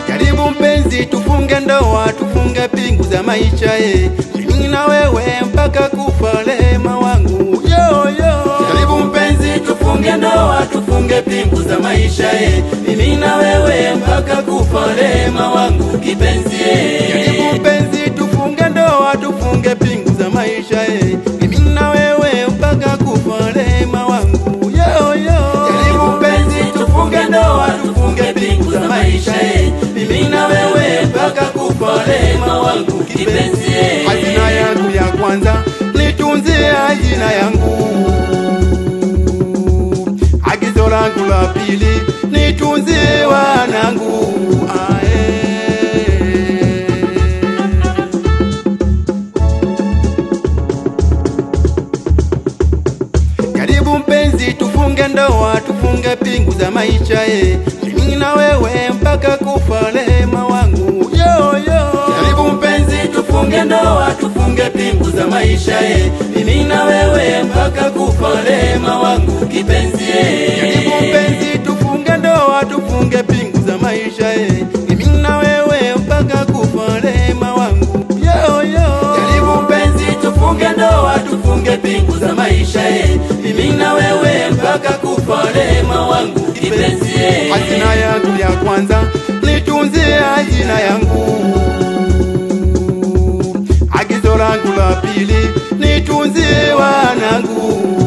Karibu mpenzi, tufunge ndoa, tufunge pingu za maisha mimi na wewe mpaka kufa, rehema wangu yo yo. Karibu mpenzi, tufunge ndoa, tufunge pingu za maisha mimi na wewe mpaka kufa, rehema wangu kipenzi Karibu mpenzi, tufunge ndoa, tufunge pingu za maisha mimi na wewe mpaka kufa, rehema wangu yo yo. Karibu mpenzi, tufunge ndoa, tufunge pingu za maisha mimi na wewe mpaka kufa, rehema wangu kipenzi Hazina yangu ya kwanza nitunzie hazina yangu, agizo langu la pili nitunzie wanangu. Karibu mpenzi, tufunge ndoa, tufunge pingu za maisha mimi na wewe mpaka kufa, rehema wangu yo yo. Karibu mpenzi, tufunge ndoa, tufunge pingu za maisha mimi na wewe mpaka kufa, rehema wangu kipenzi Karibu mpenzi, tufunge ndoa, tufunge pingu za maisha mimi na wewe mpaka kufa, rehema wangu yo yo. Karibu mpenzi, tufunge ndoa, tufunge pingu za maisha mimi na wewe mpaka kufa, rehema wangu kipenzi Hazina yangu ya kwanza nitunzie hazina yangu, agizo langu la pili nitunzie wanangu.